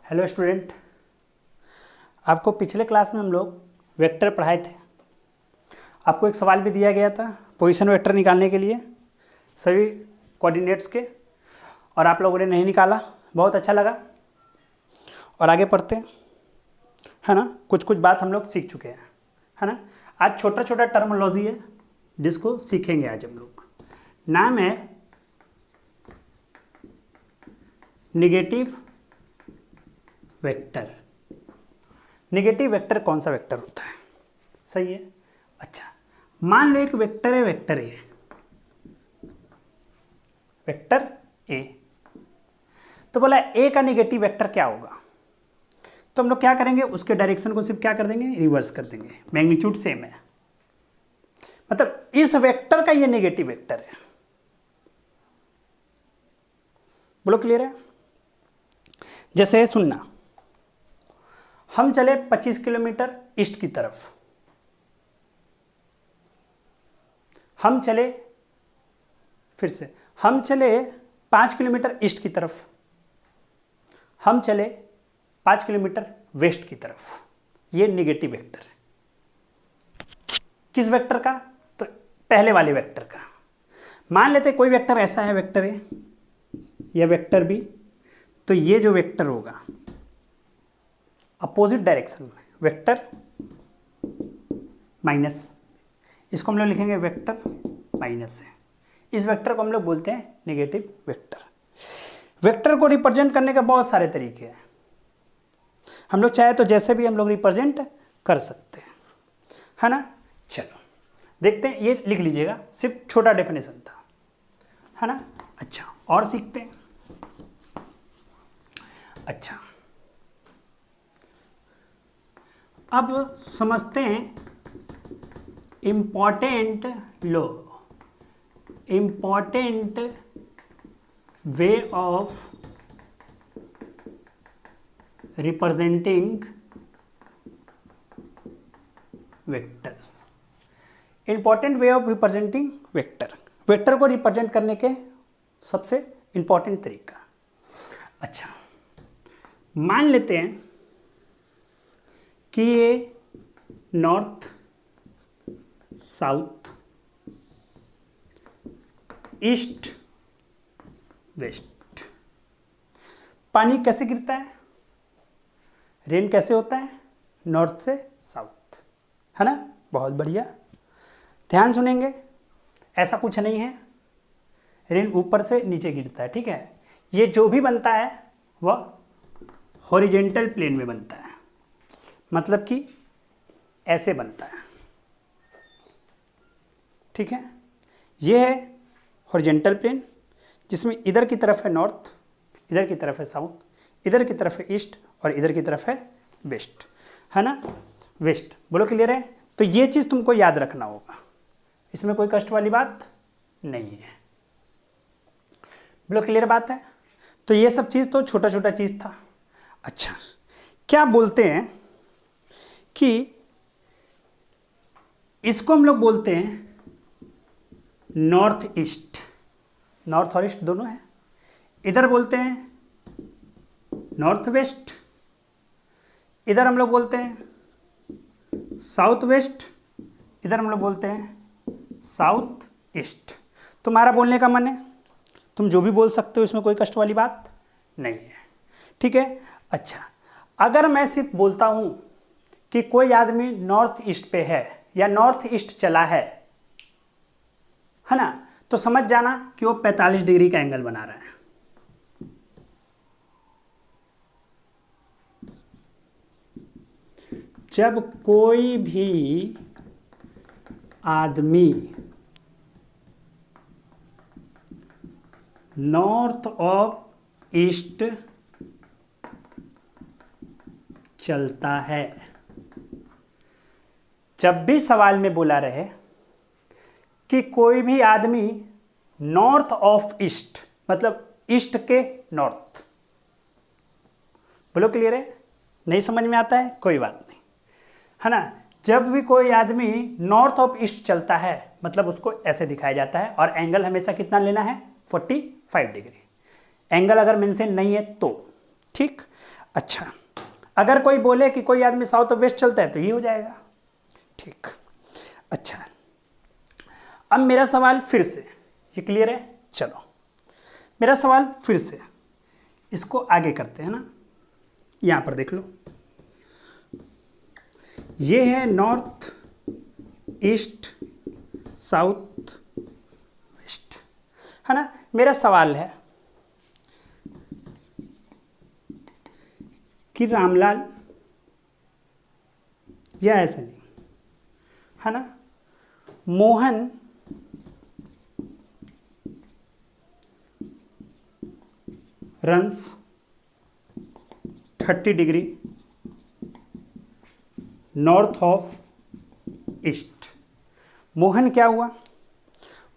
Hello student, आपको पिछले class में हम लोग वेक्टर पढ़ाए थे। आपको एक सवाल भी दिया गया था पोजीशन वेक्टर निकालने के लिए सभी कोऑर्डिनेट्स के, और आप लोगों ने नहीं निकाला, बहुत अच्छा लगा। और आगे पढ़ते हैं, है ना। कुछ कुछ बात हम लोग सीख चुके हैं, है ना। आज छोटा छोटा टर्मिनोलॉजी है जिसको सीखेंगे आज हम लोग। नाम है नेगेटिव वेक्टर। नेगेटिव वेक्टर कौन सा वेक्टर होता है? सही है। अच्छा, मान लो एक वेक्टर है, वेक्टर ए, वेक्टर ए। तो बोला ए का नेगेटिव वेक्टर क्या होगा? तो हम लोग क्या करेंगे, उसके डायरेक्शन को सिर्फ क्या कर देंगे, रिवर्स कर देंगे। मैग्नीट्यूड सेम है, मतलब इस वेक्टर का ये नेगेटिव वेक्टर है। बोलो क्लियर है? जैसे सुनना, हम चले 25 किलोमीटर ईस्ट की तरफ, हम चले, फिर से हम चले 5 किलोमीटर ईस्ट की तरफ, हम चले 5 किलोमीटर वेस्ट की तरफ। ये नेगेटिव वेक्टर है। किस वेक्टर का? तो पहले वाले वेक्टर का। मान लेते कोई वेक्टर ऐसा है, वेक्टर ए या वेक्टर बी, तो ये जो वेक्टर होगा अपोजिट डायरेक्शन में, वेक्टर माइनस, इसको हम लोग लिखेंगे वेक्टर माइनस है। इस वेक्टर को हम लोग बोलते हैं नेगेटिव वेक्टर। वेक्टर को रिप्रेजेंट करने के बहुत सारे तरीके हैं, हम लोग चाहे तो जैसे भी हम लोग रिप्रेजेंट कर सकते हैं, है ना। चलो देखते हैं, ये लिख लीजिएगा, सिर्फ छोटा डेफिनेशन था, है ना। अच्छा, और सीखते हैं। अच्छा, अब समझते हैं important low, important way of representing vectors. Important way of representing vector, vector को रिप्रेजेंट करने के सबसे इंपॉर्टेंट तरीका। अच्छा, मान लेते हैं कि ये नॉर्थ साउथ ईस्ट वेस्ट, पानी कैसे गिरता है, रेन कैसे होता है, नॉर्थ से साउथ, है ना। बहुत बढ़िया, ध्यान सुनेंगे। ऐसा कुछ नहीं है, रेन ऊपर से नीचे गिरता है, ठीक है। ये जो भी बनता है वह हॉरिजेंटल प्लेन में बनता है, मतलब कि ऐसे बनता है, ठीक है। ये है हॉरिजेंटल प्लेन, जिसमें इधर की तरफ है नॉर्थ, इधर की तरफ है साउथ, इधर की तरफ है ईस्ट और इधर की तरफ है वेस्ट, है ना। वेस्ट, बोलो क्लियर है? तो ये चीज़ तुमको याद रखना होगा, इसमें कोई कष्ट वाली बात नहीं है। बोलो क्लियर बात है? तो ये सब चीज़ तो छोटा छोटा चीज़ था। अच्छा, क्या बोलते हैं कि इसको हम लोग बोलते हैं नॉर्थ ईस्ट, नॉर्थ और ईस्ट दोनों है। इधर बोलते हैं नॉर्थ वेस्ट, इधर हम लोग बोलते हैं साउथ वेस्ट, इधर हम लोग बोलते हैं साउथ ईस्ट। तुम्हारा बोलने का मन है, तुम जो भी बोल सकते हो, इसमें कोई कष्ट वाली बात नहीं है, ठीक है। अच्छा, अगर मैं सिर्फ बोलता हूं कि कोई आदमी नॉर्थ ईस्ट पे है या नॉर्थ ईस्ट चला है ना, तो समझ जाना कि वो 45 डिग्री का एंगल बना रहा है। जब कोई भी आदमी नॉर्थ ऑफ ईस्ट चलता है, जब भी सवाल में बोला रहे कि कोई भी आदमी नॉर्थ ऑफ ईस्ट, मतलब ईस्ट के नॉर्थ, बोलो क्लियर है? नहीं समझ में आता है, कोई बात नहीं, है ना। जब भी कोई आदमी नॉर्थ ऑफ ईस्ट चलता है, मतलब उसको ऐसे दिखाया जाता है, और एंगल हमेशा कितना लेना है, 45 डिग्री। एंगल अगर मेंशन नहीं है तो, ठीक। अच्छा, अगर कोई बोले कि कोई आदमी साउथ और वेस्ट चलता है तो ये हो जाएगा। ठीक, अच्छा, अब मेरा सवाल फिर से, ये क्लियर है? चलो मेरा सवाल फिर से, इसको आगे करते हैं ना। यहां पर देख लो, ये है नॉर्थ ईस्ट साउथ वेस्ट, है ना। मेरा सवाल है कि रामलाल, या ऐसे नहीं, है ना, Mohan runs 30 degree north of east. Mohan क्या हुआ?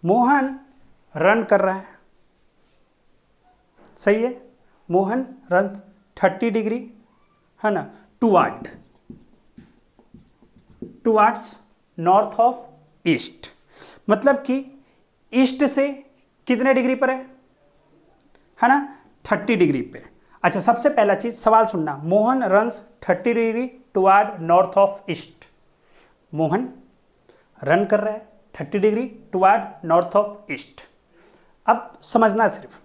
मोहन रन कर रहा है, सही है। मोहन रन 30 डिग्री, है ना, टुवार्ड्स नॉर्थ ऑफ ईस्ट, मतलब कि ईस्ट से कितने डिग्री पर है ना, 30 डिग्री पे। अच्छा, सबसे पहला चीज सवाल सुनना, Mohan runs 30 degree toward north of east. Mohan run कर रहा है 30 degree toward north of east. अब समझना, सिर्फ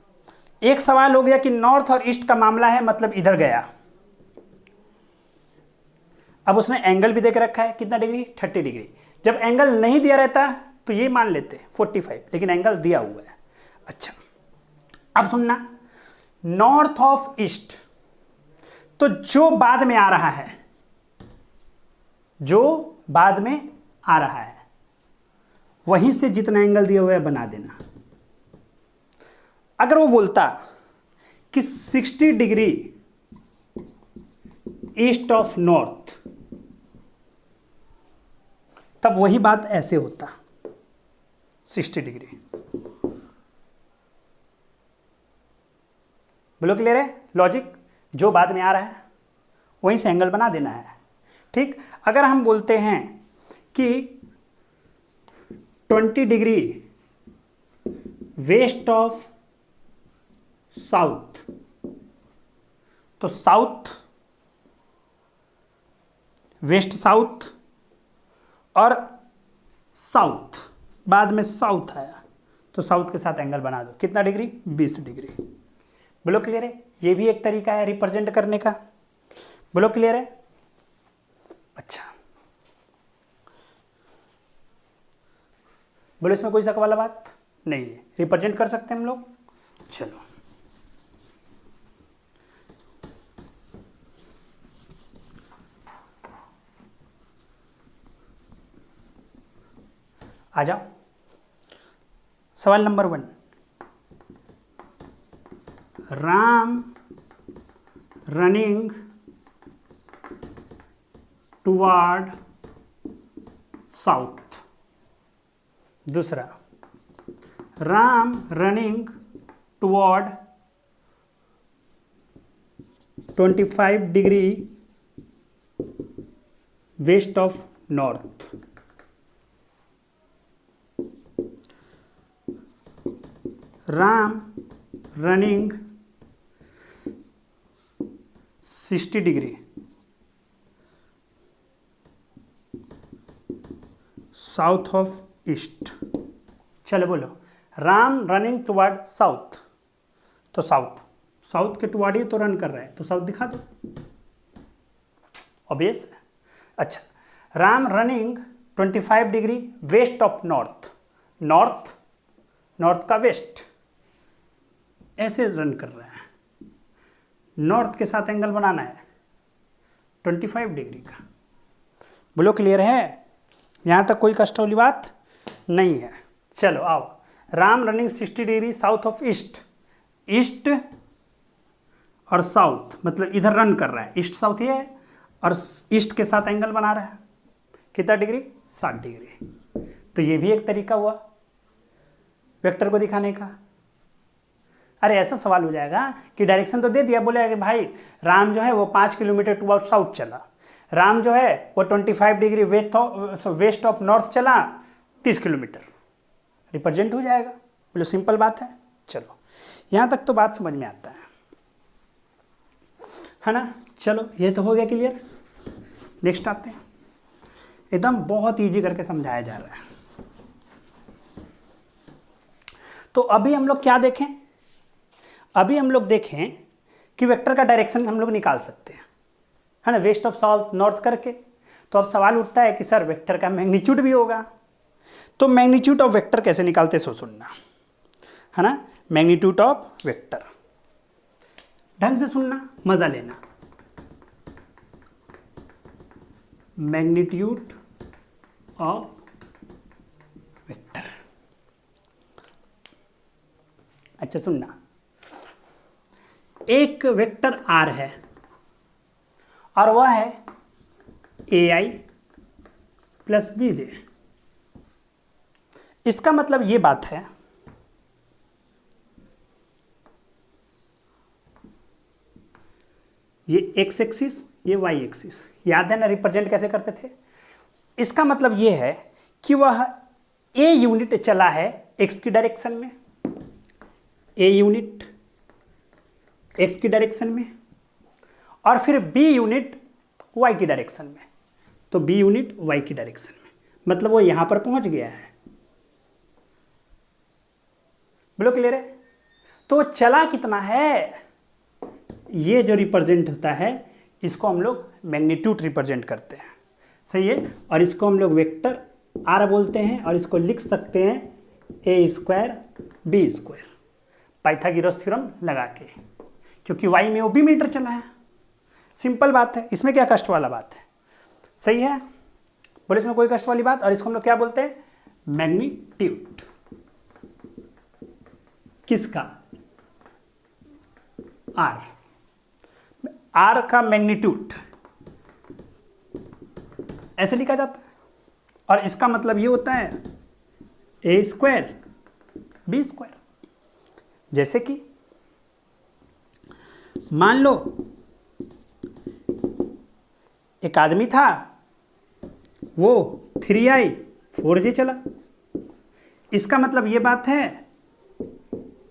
एक सवाल हो गया कि नॉर्थ और ईस्ट का मामला है, मतलब इधर गया। अब उसने एंगल भी देकर रखा है, कितना डिग्री? 30 डिग्री। जब एंगल नहीं दिया रहता तो ये मान लेते 45, लेकिन एंगल दिया हुआ है। अच्छा, अब सुनना, नॉर्थ ऑफ ईस्ट, तो जो बाद में आ रहा है, जो बाद में आ रहा है, वहीं से जितना एंगल दिया हुआ है बना देना। अगर वो बोलता कि 60 डिग्री ईस्ट ऑफ नॉर्थ, तब वही बात ऐसे होता 60 डिग्री। बोलो क्लियर है लॉजिक? जो बाद में आ रहा है वहीं से एंगल बना देना है। ठीक, अगर हम बोलते हैं कि 20 डिग्री वेस्ट ऑफ साउथ, तो साउथ, वेस्ट साउथ और साउथ, बाद में साउथ आया तो साउथ के साथ एंगल बना दो, कितना डिग्री? 20 डिग्री। बोलो क्लियर है? ये भी एक तरीका है रिप्रेजेंट करने का। बोलो क्लियर है? अच्छा, बोलो इसमें कोई शक वाला बात नहीं है, रिप्रेजेंट कर सकते हैं हम लोग। चलो, आ जाओ, सवाल number 1, Ram running toward south. दूसरा, Ram running toward 25 degree west of north. Ram running 60 degree south of east. चलो बोलो, राम रनिंग टुवर्ड साउथ, तो साउथ, साउथ के टुवर्ड ही तो रन कर रहा है, तो साउथ दिखा दो, ऑब्वियस। अच्छा, Ram running 25 degree west of north, north, north का वेस्ट, ऐसे रन कर रहा है, नॉर्थ के साथ एंगल बनाना है 25 डिग्री का। बोलो क्लियर है? यहाँ तक कोई कष्ट वाली बात नहीं है। चलो आओ, Ram running 60 degree south of east, east और साउथ, मतलब इधर रन कर रहा है, ईस्ट साउथ ये है, और ईस्ट के साथ एंगल बना रहा है, कितना डिग्री? 60 डिग्री। तो ये भी एक तरीका हुआ वेक्टर को दिखाने का। अरे ऐसा सवाल हो जाएगा कि डायरेक्शन तो दे दिया, बोले कि भाई राम जो है वो 5 किलोमीटर टुवर्ड साउथ चला, राम जो है वो 25 डिग्री वेस्ट ऑफ नॉर्थ चला 30 किलोमीटर, रिप्रेजेंट हो जाएगा। बोलो सिंपल बात है। चलो यहाँ तक तो बात समझ में आता है ना। चलो ये तो हो गया क्लियर। नेक्स्ट आते हैं, एकदम बहुत इजी करके समझाया जा रहा है। तो अभी हम लोग क्या देखें, अभी हम लोग देखें कि वेक्टर का डायरेक्शन हम लोग निकाल सकते हैं, है ना, वेस्ट ऑफ साउथ नॉर्थ करके। तो अब सवाल उठता है कि सर वेक्टर का मैग्नीट्यूड भी होगा, तो मैग्नीट्यूड ऑफ वेक्टर कैसे निकालते सो सुनना, है ना। मैग्नीट्यूड ऑफ वेक्टर, ढंग से सुनना, मजा लेना। मैग्नीट्यूड ऑफ वेक्टर, अच्छा सुनना, एक वेक्टर आर है और वह है AI प्लस BJ। इसका मतलब ये बात है ये x एक्सिस, ये y एक्सिस, याद है ना रिप्रेजेंट कैसे करते थे। इसका मतलब ये है कि वह A यूनिट चला है x की डायरेक्शन में, A यूनिट x की डायरेक्शन में, और फिर B यूनिट y की डायरेक्शन में, तो B यूनिट y की डायरेक्शन में, मतलब वो यहां पर पहुंच गया है। बोलो क्लियर है। तो चला कितना है, ये जो रिप्रेजेंट होता है इसको हम लोग मैग्नीट्यूड रिप्रेजेंट करते हैं, सही है। और इसको हम लोग वेक्टर आर बोलते हैं, और इसको लिख सकते हैं A square B square, Pythagoras theorem लगा के, क्योंकि वाई में वो बी मीटर चला है। सिंपल बात है, इसमें क्या कष्ट वाला बात है, सही है। बोले इसमें कोई कष्ट वाली बात। और इसको हम लोग क्या बोलते हैं, मैग्नीट्यूड किसका, आर, आर का मैग्नीट्यूड ऐसे लिखा जाता है। और इसका मतलब ये होता है ए स्क्वायर बी स्क्वायर। जैसे कि मान लो एक आदमी था, वो 3i 4j चला, इसका मतलब ये बात है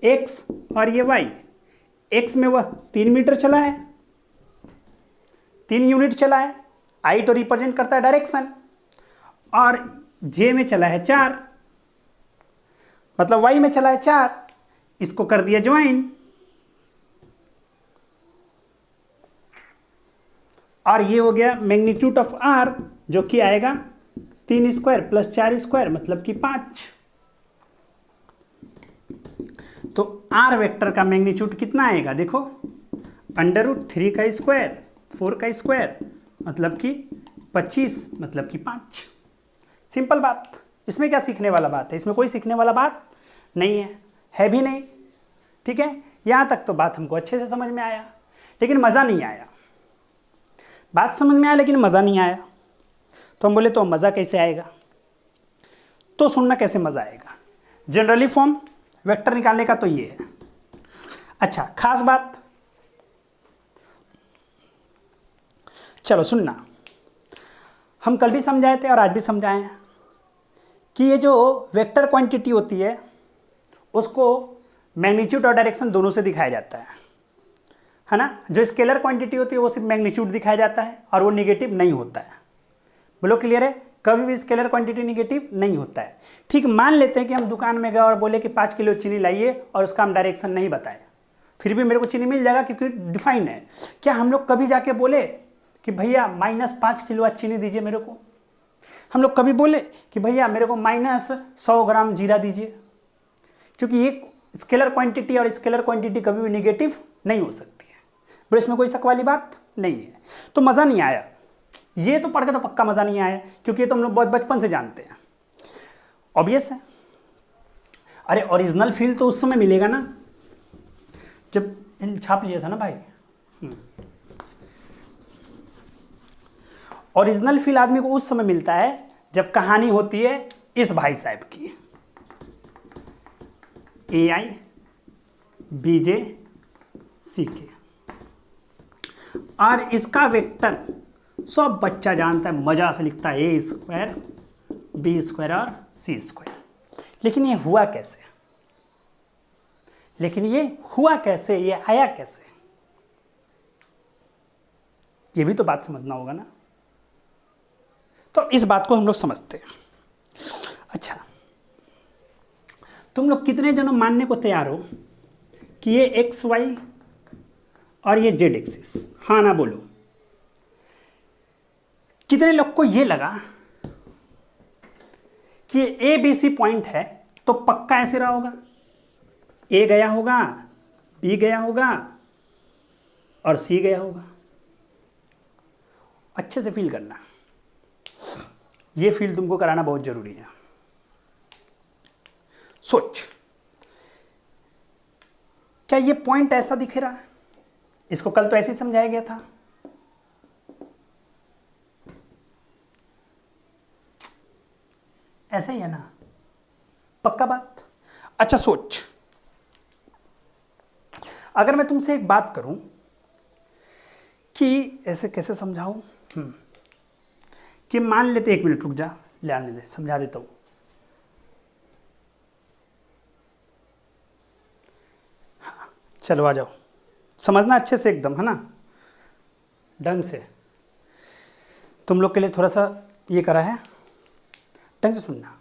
x और ये y, x में वह 3 मीटर चला है, 3 यूनिट चला है, i तो रिप्रेजेंट करता है डायरेक्शन, और j में चला है 4, मतलब y में चला है 4, इसको कर दिया ज्वाइन, और ये हो गया मैग्नीट्यूड ऑफ r, जो कि आएगा 3 स्क्वायर प्लस 4 स्क्वायर मतलब कि 5। तो r वेक्टर का मैग्नीट्यूड कितना आएगा, देखो √3 का स्क्वायर 4 का स्क्वायर मतलब कि 25 मतलब कि 5। सिंपल बात, इसमें क्या सीखने वाला बात है, इसमें कोई सीखने वाला बात नहीं है भी नहीं, ठीक है। यहाँ तक तो बात हमको अच्छे से समझ में आया, लेकिन मज़ा नहीं आया। बात समझ में आया लेकिन मज़ा नहीं आया, तो हम बोले तो मज़ा कैसे आएगा, तो सुनना कैसे मज़ा आएगा। जनरली फॉर्म वेक्टर निकालने का तो ये है। अच्छा खास बात, चलो सुनना, हम कल भी समझाए थे और आज भी समझाए हैं कि ये जो वेक्टर क्वांटिटी होती है उसको मैग्नीट्यूड और डायरेक्शन दोनों से दिखाया जाता है ना। जो स्केलर क्वांटिटी होती है वो सिर्फ मैग्नीट्यूड दिखाया जाता है और वो निगेटिव नहीं होता है। बोलो क्लियर है, कभी भी स्केलर क्वांटिटी निगेटिव नहीं होता है। ठीक, मान लेते हैं कि हम दुकान में गए और बोले कि 5 किलो चीनी लाइए और उसका हम डायरेक्शन नहीं बताए, फिर भी मेरे को चीनी मिल जाएगा क्योंकि डिफाइन है। क्या हम लोग कभी जाके बोले कि भैया -5 किलो आज चीनी दीजिए मेरे को? हम लोग कभी बोले कि भैया मेरे को -100 ग्राम जीरा दीजिए? क्योंकि ये स्केलर क्वांटिटी और स्केलर क्वांटिटी कभी भी निगेटिव नहीं हो सकती है। बट इसमें कोई शक वाली बात नहीं है। तो मज़ा नहीं आया, ये तो पढ़ के तो पक्का मज़ा नहीं आया, क्योंकि ये तो हम लोग बहुत बचपन से जानते हैं, ऑब्वियस है। अरे ओरिजिनल फील तो उस समय मिलेगा ना जब छाप लिया था ना भाई। ओरिजिनल फील आदमी को उस समय मिलता है जब कहानी होती है इस भाई साहब की, AI BJ CK, और इसका वेक्टर सब बच्चा जानता है, मजा से लिखता है A स्क्वायर B स्क्वायर और C स्क्वायर। लेकिन ये हुआ कैसे, ये आया कैसे? ये भी तो बात समझना होगा ना। तो इस बात को हम लोग समझते हैं। अच्छा, तुम लोग कितने जनों मानने को तैयार हो कि ये एक्स वाई और ये जेड एक्सिस, हाँ ना बोलो। कितने लोग को ये लगा कि ए बी सी पॉइंट है तो पक्का ऐसे रहा होगा, ए गया होगा, बी गया होगा और सी गया होगा। अच्छे से फील करना, ये फील तुमको कराना बहुत जरूरी है। सोच, क्या ये पॉइंट ऐसा दिख रहा है? इसको कल तो ऐसे ही समझाया गया था। ऐसे ही है ना, पक्का बात। अच्छा सोच, अगर मैं तुमसे एक बात करूं कि ऐसे कैसे समझाऊं, कि मान लेते, एक मिनट रुक जा, ले आने दे, समझा देता हूं। हाँ, चलो आ जाओ, समझना अच्छे से एकदम, है ना, ढंग से। तुम लोग के लिए थोड़ा सा ये करा है, ढंग से सुनना।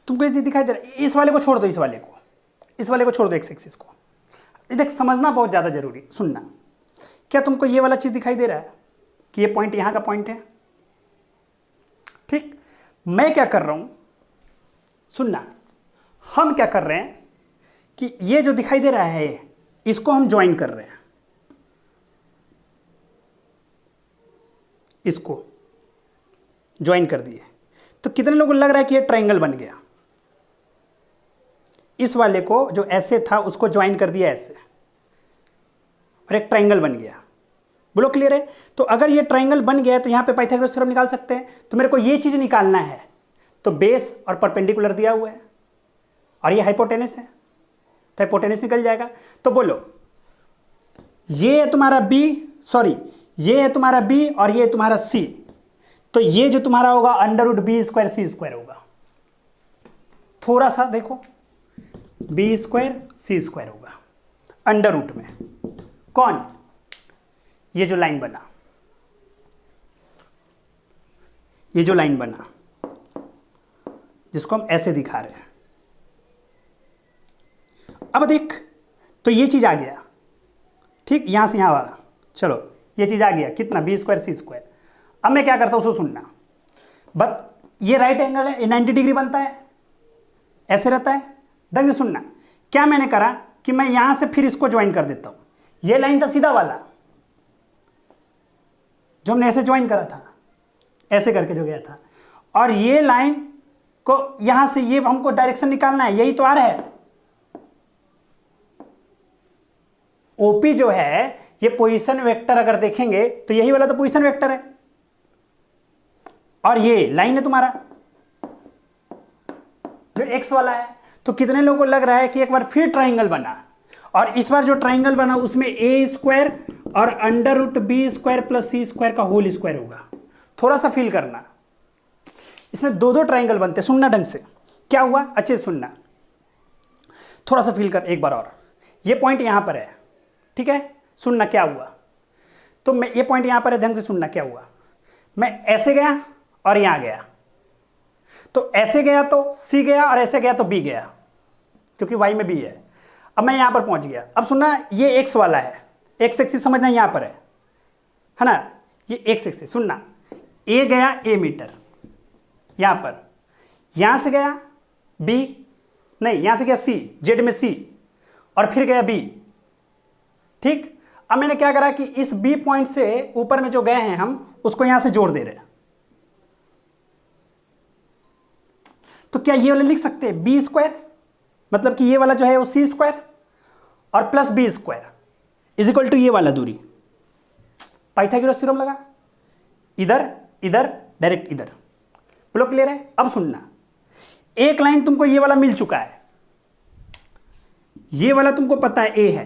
तुमको ये चीज दिखाई दे रहा है, इस वाले को छोड़ दो, इस वाले को छोड़ दो, एक्स एक्सिस को। देख, समझना बहुत ज़्यादा जरूरी, सुनना। क्या तुमको ये वाला चीज़ दिखाई दे रहा है कि ये पॉइंट यहाँ का पॉइंट है? ठीक, मैं क्या कर रहा हूँ, सुनना, हम क्या कर रहे हैं कि ये जो दिखाई दे रहा है इसको हम ज्वाइन कर रहे हैं, इसको ज्वाइन कर दिए। तो कितने लोगों को लग रहा है कि ये ट्रायंगल बन गया? इस वाले को जो ऐसे था उसको ज्वाइन कर दिया ऐसे, और एक ट्रायंगल बन गया। बोलो क्लियर है? तो अगर ये ट्रायंगल बन गया है तो यहाँ पे पाइथागोरस थ्योरम निकाल सकते हैं। तो मेरे को ये चीज़ निकालना है, तो बेस और परपेंडिकुलर दिया हुआ है और ये हाइपोटेनस है, तो हाइपोटेनस निकल जाएगा। तो बोलो, ये है तुम्हारा बी, सॉरी ये है तुम्हारा बी और ये है तुम्हारा सी, तो ये जो तुम्हारा होगा √b² होगा। थोड़ा सा देखो, b²c² होगा अंडर रूट में। कौन? ये जो लाइन बना, ये जो लाइन बना जिसको हम ऐसे दिखा रहे हैं। अब देख, तो ये चीज आ गया, ठीक, यहां से यहां वाला, चलो ये चीज आ गया कितना, b²c²। अब मैं क्या करता हूं, उसको सुनना। बट ये राइट एंगल है, ये 90 डिग्री बनता है, ऐसे रहता है, ढंग से सुनना। क्या मैंने करा कि मैं यहां से फिर इसको ज्वाइन कर देता हूं। ये लाइन था सीधा वाला जो हमने ऐसे ज्वाइन करा था, ऐसे करके जो गया था, और ये लाइन को यहां से ये हमको डायरेक्शन निकालना है, यही तो आ रहा है। ओपी जो है ये पोजीशन वेक्टर अगर देखेंगे तो यही वाला तो पोजीशन वेक्टर है, और ये लाइन है तुम्हारा जो एक्स वाला है। तो कितने लोगों को लग रहा है कि एक बार फिर ट्राइंगल बना, और इस बार जो ट्राइंगल बना उसमें a² और √b² + c² का होल स्क्वायर होगा। थोड़ा सा फील करना, इसमें दो दो ट्राइंगल बनते, सुनना ढंग से। क्या हुआ, अच्छे से सुनना, थोड़ा सा फील कर एक बार और। ये पॉइंट यहां पर है, ठीक है, सुनना क्या हुआ। तो मैं, ये पॉइंट यहां पर है, ढंग से सुनना क्या हुआ। मैं ऐसे गया और यहां गया, तो ऐसे गया तो C गया और ऐसे गया तो B गया, क्योंकि Y में B है। अब मैं यहां पर पहुंच गया। अब सुनना, ये x वाला है, x एक्सिस समझना यहां पर है ना, ये x एक्सिस। सुनना, A गया A मीटर यहां पर, यहां से गया B, नहीं यहां से गया C, Z में C, और फिर गया B, ठीक। अब मैंने क्या करा कि इस B पॉइंट से ऊपर में जो गए हैं हम उसको यहां से जोड़ दे रहे हैं। तो क्या ये वाला लिख सकते हैं b², मतलब कि ये वाला जो है वो c² और plus b² is equal to ये वाला दूरी। पाइथागोरस थ्योरम लगा, इधर इधर डायरेक्ट इधर। बोलो क्लियर है? अब सुनना, एक लाइन तुमको ये वाला मिल चुका है, ये वाला तुमको पता है a है,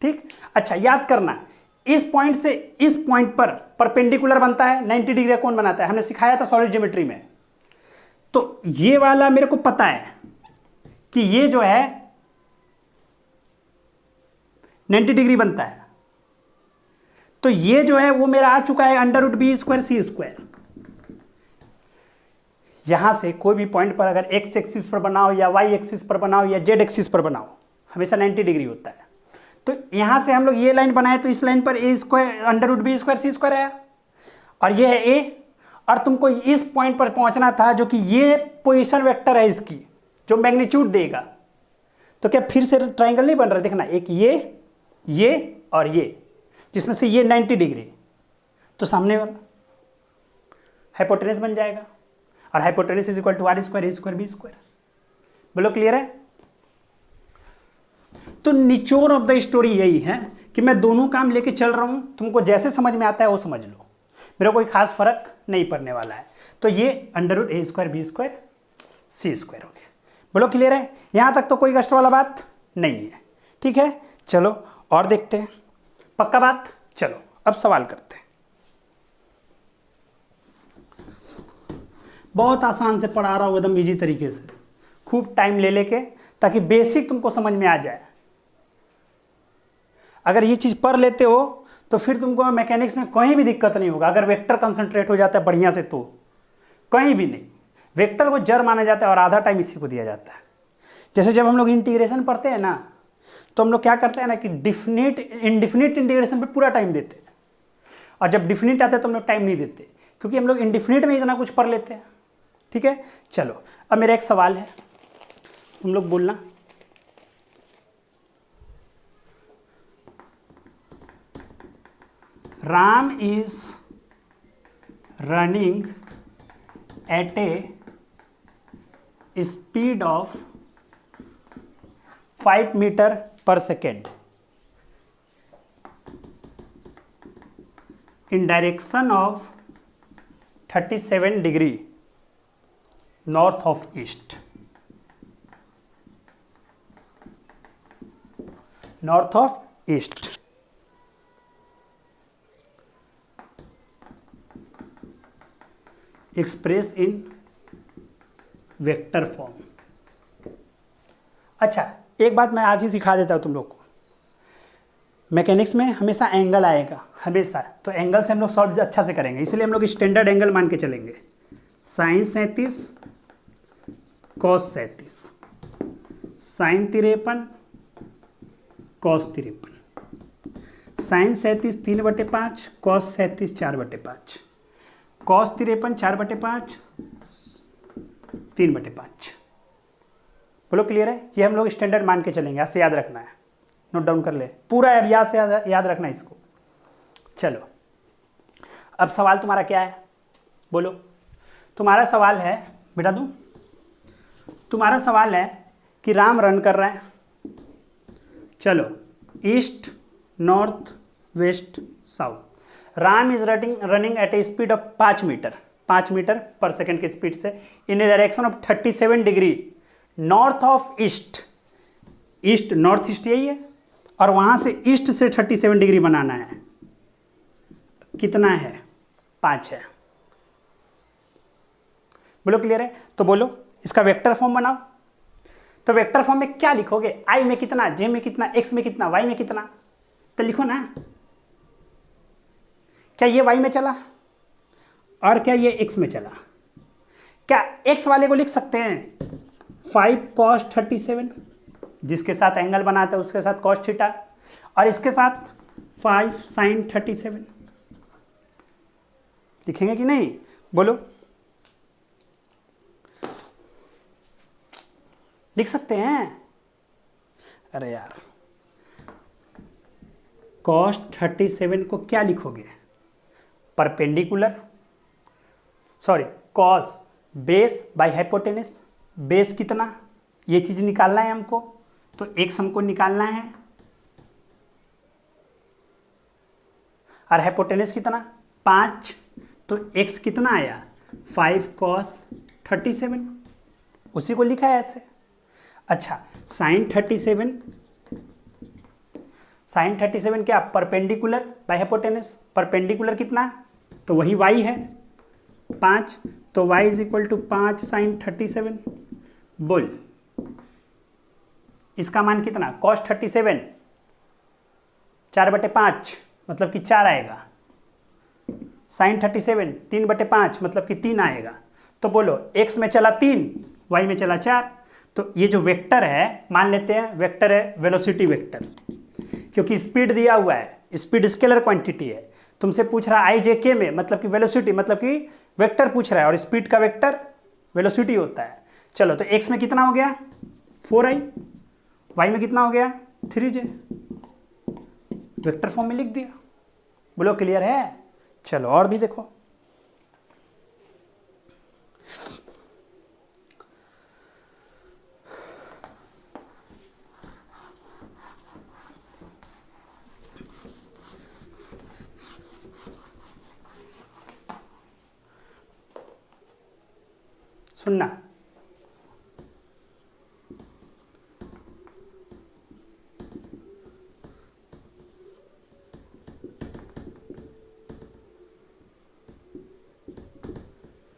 ठीक। अच्छा याद करना, इस पॉइंट से इस पॉइंट पर परपेंडिकुलर बनता है, 90 डिग्री कौन बनाता है, हमने सिखाया था सॉलिड ज्योमेट्री में। तो ये वाला मेरे को पता है कि ये जो है 90 डिग्री बनता है, तो ये जो है वो मेरा आ चुका है √b²c²। यहां से कोई भी पॉइंट पर अगर x एक्सिस पर बनाओ या y एक्सिस पर बनाओ या z एक्सिस पर बनाओ, हमेशा 90 डिग्री होता है। तो यहां से हम लोग ये लाइन बनाए तो इस लाइन पर √b²c² आया, और ये है a, और तुमको इस पॉइंट पर पहुंचना था जो कि ये पोजीशन वेक्टर है इसकी, जो मैग्नीट्यूड देगा। तो क्या फिर से ट्राइंगल नहीं बन रहा? देखना, एक ये और ये, जिसमें से ये 90 डिग्री, तो सामने वाला हाइपोटेनस बन जाएगा, और hypotenuse is equal to r²a²b²। बोलो क्लियर है? तो निचोड़ ऑफ द स्टोरी यही है कि मैं दोनों काम लेके चल रहा हूं, तुमको जैसे समझ में आता है वो समझ लो, मेरा कोई खास फर्क नहीं पड़ने वाला है। तो ये √a²b²c² हो गया। बोलो क्लियर है? यहां तक तो कोई कष्ट वाला बात नहीं है। ठीक है, चलो और देखते हैं। पक्का बात? चलो अब सवाल करते हैं। बहुत आसान से पढ़ा रहा हूं, एकदम इजी तरीके से, खूब टाइम ले लेके, ताकि बेसिक तुमको समझ में आ जाए। अगर ये चीज पढ़ लेते हो तो फिर तुमको मैकेनिक्स में कहीं भी दिक्कत नहीं होगा। अगर वेक्टर कंसंट्रेट हो जाता है बढ़िया से तो कहीं भी नहीं, वेक्टर को जड़ माना जाता है और आधा टाइम इसी को दिया जाता है। जैसे जब हम लोग इंटीग्रेशन पढ़ते हैं ना, तो हम लोग क्या करते हैं ना कि इंडिफिनिट इंटीग्रेशन पे पूरा टाइम देते हैं, और जब डिफिनिट आता है तो हम लोग टाइम नहीं देते, क्योंकि हम लोग इंडिफिनिट में इतना कुछ पढ़ लेते हैं। ठीक है, चलो अब मेरा एक सवाल है, तुम लोग बोलना। Ram is running at a speed of 5 metre per second in direction of 37 degree north of east. North of east. Express in vector form. अच्छा, एक बात मैं आज ही सिखा देता हूं तुम लोग को। मैकेनिक्स में हमेशा एंगल आएगा, हमेशा। तो एंगल से हम लोग सॉल्व अच्छा से करेंगे, इसलिए हम लोग स्टैंडर्ड एंगल मान के चलेंगे। sin 37 cos 37, sin 53 cos 53, sin 37 3/5, cos 37 4/5, cos 53 4/5, 3/5। बोलो क्लियर है? ये हम लोग स्टैंडर्ड मान के चलेंगे, ऐसे याद रखना है, नोट डाउन कर ले पूरा, अब याद रखना इसको। चलो अब सवाल तुम्हारा क्या है? बोलो। तुम्हारा सवाल है, बेटा दूं, तुम्हारा सवाल है कि राम रन कर रहा है, चलो east north west south. Ram is running at a speed of 5 metre per second की स्पीड से in a direction of 37 degree north of east. East north east यही है, और वहां से ईस्ट से 37 डिग्री बनाना है। कितना है? 5 है। बोलो क्लियर है? तो बोलो इसका वेक्टर फॉर्म बनाओ। तो वेक्टर फॉर्म में क्या लिखोगे? आई में कितना, जे में कितना, एक्स में कितना, वाई में कितना, तो लिखो ना। क्या ये वाई में चला और क्या ये एक्स में चला? क्या एक्स वाले को लिख सकते हैं 5 cos 37, जिसके साथ एंगल बनाता है उसके साथ cos थीटा, और इसके साथ 5 sin 37 लिखेंगे कि नहीं? बोलो, लिख सकते हैं? अरे यार, cos 37 को क्या लिखोगे? Perpendicular, sorry, cos base by hypotenuse. Base कितना, ये चीज निकालना है हमको, तो x हमको निकालना है, और हाइपोटेनस कितना 5, तो x कितना आया 5 cos 37, उसी को लिखा है ऐसे। अच्छा, sin 37 क्या? Perpendicular by hypotenuse. परपेंडिकुलर कितना? तो वही y है 5, तो y is equal to 5 sin 37। बोल, इसका मान कितना? cos 37 4/5, मतलब कि 4 आएगा। साइन 37 3/5 मतलब कि 3 आएगा। तो बोलो x में चला 3, y में चला 4। तो ये जो वेक्टर है मान लेते हैं वेक्टर है वेलोसिटी वेक्टर, क्योंकि स्पीड दिया हुआ है, स्पीड स्केलर क्वांटिटी है। तुमसे पूछ रहा है IJK में, मतलब कि वेलोसिटी मतलब कि वेक्टर पूछ रहा है, और स्पीड का वेक्टर वेलोसिटी होता है। चलो तो x में कितना हो गया 4i, y में कितना हो गया 3j, वेक्टर फॉर्म में लिख दिया। बोलो क्लियर है। चलो और भी देखो, सुनना।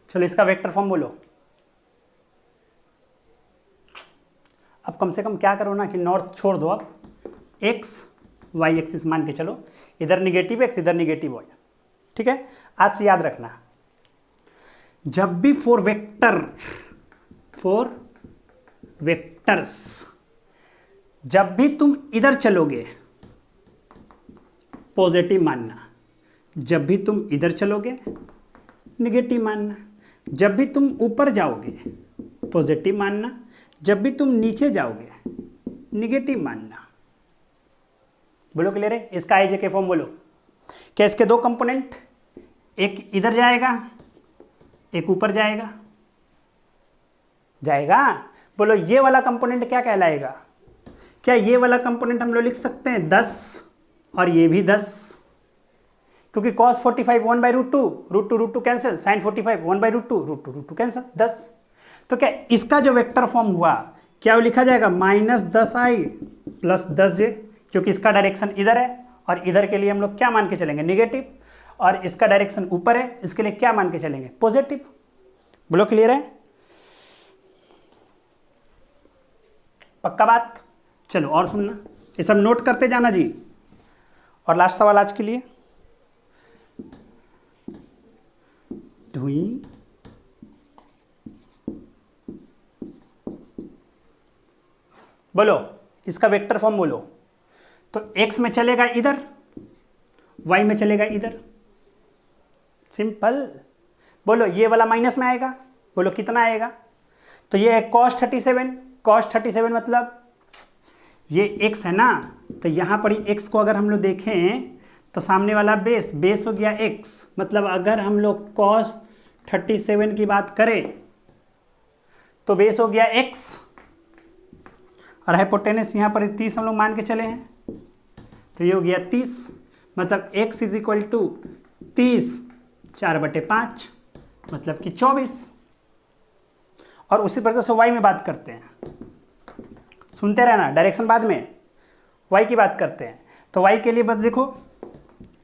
चलो इसका वेक्टर फॉर्म बोलो। अब कम से कम क्या करो ना कि नॉर्थ छोड़ दो, अब एक्स वाई एक्सिस मान के चलो, इधर निगेटिव एक्स इधर निगेटिव वाई। ठीक है, आज से याद रखना, जब भी फोर वेक्टर्स जब भी तुम इधर चलोगे पॉजिटिव मानना, जब भी तुम इधर चलोगे निगेटिव मानना, जब भी तुम ऊपर जाओगे पॉजिटिव मानना, जब भी तुम नीचे जाओगे निगेटिव मानना। बोलो क्लियर है। इसका IJK फॉर्म बोलो। क्या इसके दो कंपोनेंट, एक इधर जाएगा एक ऊपर जाएगा, जाएगा। बोलो ये वाला कंपोनेंट क्या कहलाएगा। क्या ये वाला कंपोनेंट हम लोग लिख सकते हैं 10 और ये भी 10, क्योंकि cos 45 1/√2 कैंसिल, sin 45 1/√2 कैंसिल 10। तो क्या इसका जो वेक्टर फॉर्म हुआ क्या वो लिखा जाएगा -10i + 10j, क्योंकि इसका डायरेक्शन इधर है और इधर के लिए हम लोग क्या मान के चलेंगे निगेटिव, और इसका डायरेक्शन ऊपर है इसके लिए क्या मान के चलेंगे पॉजिटिव। बोलो क्लियर है, पक्का बात। चलो और सुनना, ये सब नोट करते जाना जी। और लास्ट सवाल आज के लिए, धुई बोलो इसका वेक्टर फॉर्म बोलो। तो x में चलेगा इधर, y में चलेगा इधर, सिंपल। बोलो ये वाला माइनस में आएगा, बोलो कितना आएगा। तो ये है cos 37 मतलब ये x है ना, तो यहाँ पर x को अगर हम लोग देखें तो सामने वाला बेस हो गया x, मतलब अगर हम लोग cos 37 की बात करें तो बेस हो गया x, और हाइपोटेनस यहाँ पर 30 हम लोग मान के चले हैं, तो ये हो गया 30, मतलब x = 30 4/5 मतलब कि 24। और उसी प्रकार से y में बात करते हैं, सुनते रहना, डायरेक्शन बाद में, y की बात करते हैं। तो y के लिए बस देखो,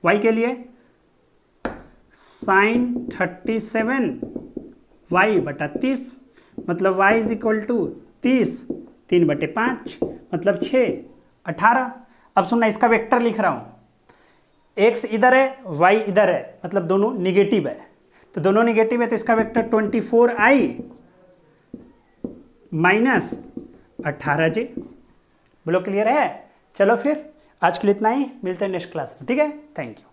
y के लिए sin 37 y/30 मतलब y = 30 3/5 मतलब 6 18। अब सुनना, इसका वेक्टर लिख रहा हूँ, x इधर है y इधर है, मतलब दोनों निगेटिव है, तो दोनों निगेटिव है तो इसका वेक्टर 24i - 18j। बोलो क्लियर है। चलो फिर आज के लिए इतना ही, मिलते हैं नेक्स्ट क्लास में। ठीक है, थैंक यू।